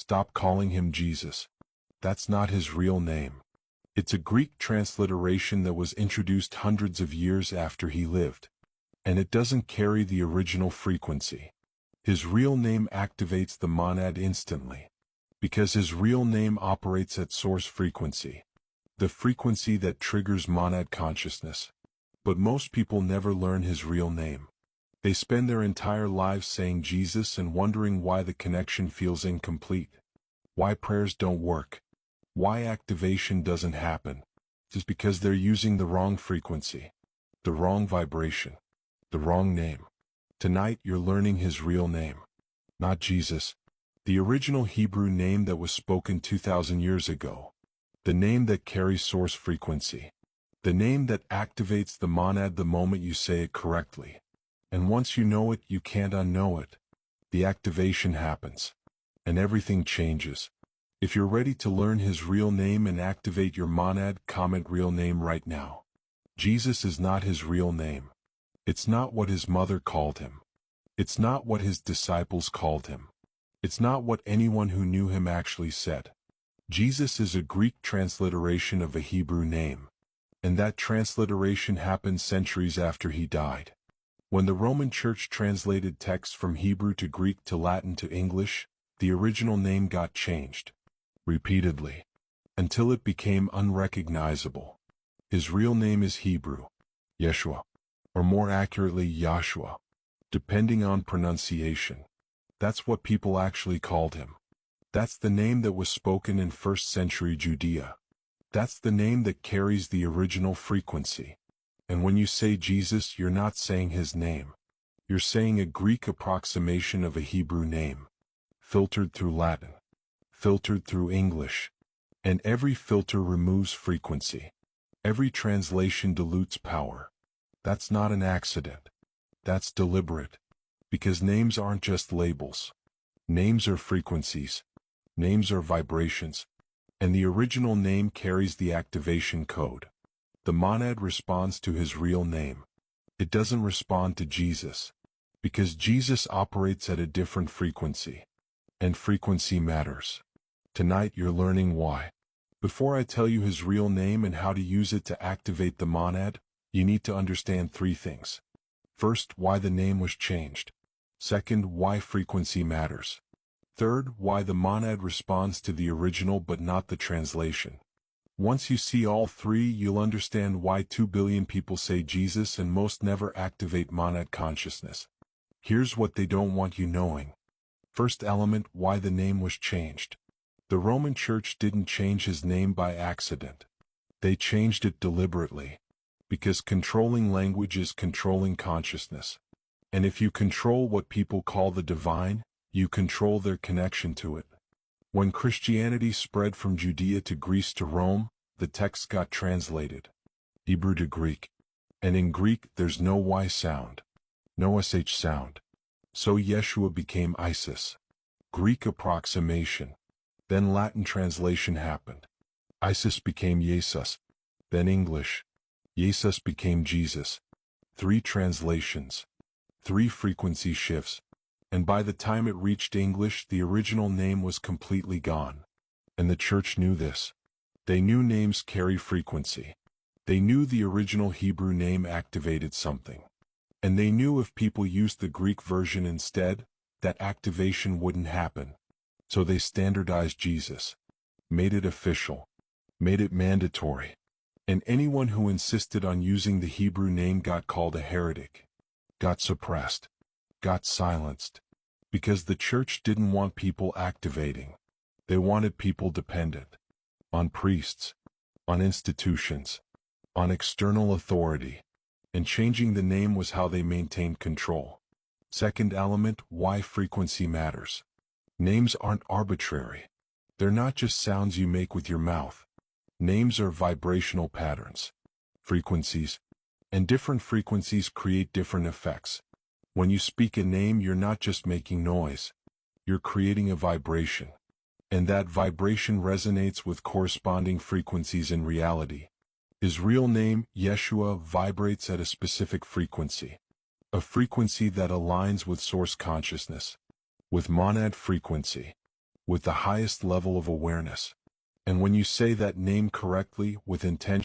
Stop calling him Jesus. That's not his real name. It's a Greek transliteration that was introduced hundreds of years after he lived. And it doesn't carry the original frequency. His real name activates the monad instantly, because his real name operates at source frequency, the frequency that triggers monad consciousness. But most people never learn his real name. They spend their entire lives saying Jesus and wondering why the connection feels incomplete, why prayers don't work, why activation doesn't happen. Just because they're using the wrong frequency, the wrong vibration, the wrong name. Tonight you're learning his real name, not Jesus, the original Hebrew name that was spoken 2,000 years ago, the name that carries source frequency, the name that activates the monad the moment you say it correctly. And once you know it, you can't unknow it. The activation happens, and everything changes. If you're ready to learn his real name and activate your monad, comment real name right now. Jesus is not his real name. It's not what his mother called him. It's not what his disciples called him. It's not what anyone who knew him actually said. Jesus is a Greek transliteration of a Hebrew name, and that transliteration happened centuries after he died. When the Roman Church translated texts from Hebrew to Greek to Latin to English, the original name got changed, repeatedly, until it became unrecognizable. His real name is Hebrew, Yeshua, or more accurately Yahshua, depending on pronunciation. That's what people actually called him. That's the name that was spoken in 1st century Judea. That's the name that carries the original frequency. And when you say Jesus, you're not saying his name. You're saying a Greek approximation of a Hebrew name, filtered through Latin, filtered through English. And every filter removes frequency. Every translation dilutes power. That's not an accident. That's deliberate. Because names aren't just labels. Names are frequencies. Names are vibrations. And the original name carries the activation code. The monad responds to his real name. It doesn't respond to Jesus. Because Jesus operates at a different frequency. And frequency matters. Tonight you're learning why. Before I tell you his real name and how to use it to activate the monad, you need to understand 3 things. First, why the name was changed. Second, why frequency matters. Third, why the monad responds to the original but not the translation. Once you see all 3, you'll understand why 2 billion people say Jesus and most never activate monad consciousness. Here's what they don't want you knowing. First element, why the name was changed. The Roman Church didn't change his name by accident. They changed it deliberately. Because controlling language is controlling consciousness. And if you control what people call the divine, you control their connection to it. When Christianity spread from Judea to Greece to Rome, the text got translated, Hebrew to Greek. And in Greek there's no Y sound, no SH sound. So Yeshua became Isis, Greek approximation. Then Latin translation happened. Isis became Jesus. Then English. Jesus became Jesus. 3 translations. 3 frequency shifts. And by the time it reached English, the original name was completely gone. And the church knew this. They knew names carry frequency. They knew the original Hebrew name activated something. And they knew if people used the Greek version instead, that activation wouldn't happen. So they standardized Jesus, made it official, made it mandatory. And anyone who insisted on using the Hebrew name got called a heretic, got suppressed, got silenced. Because the church didn't want people activating. They wanted people dependent. On priests, on institutions, on external authority. And changing the name was how they maintained control. Second element, why frequency matters. Names aren't arbitrary. They're not just sounds you make with your mouth. Names are vibrational patterns, frequencies, and different frequencies create different effects. When you speak a name, you're not just making noise. You're creating a vibration. And that vibration resonates with corresponding frequencies in reality. His real name, Yeshua, vibrates at a specific frequency. A frequency that aligns with source consciousness. With monad frequency. with the highest level of awareness. And when you say that name correctly, with intention,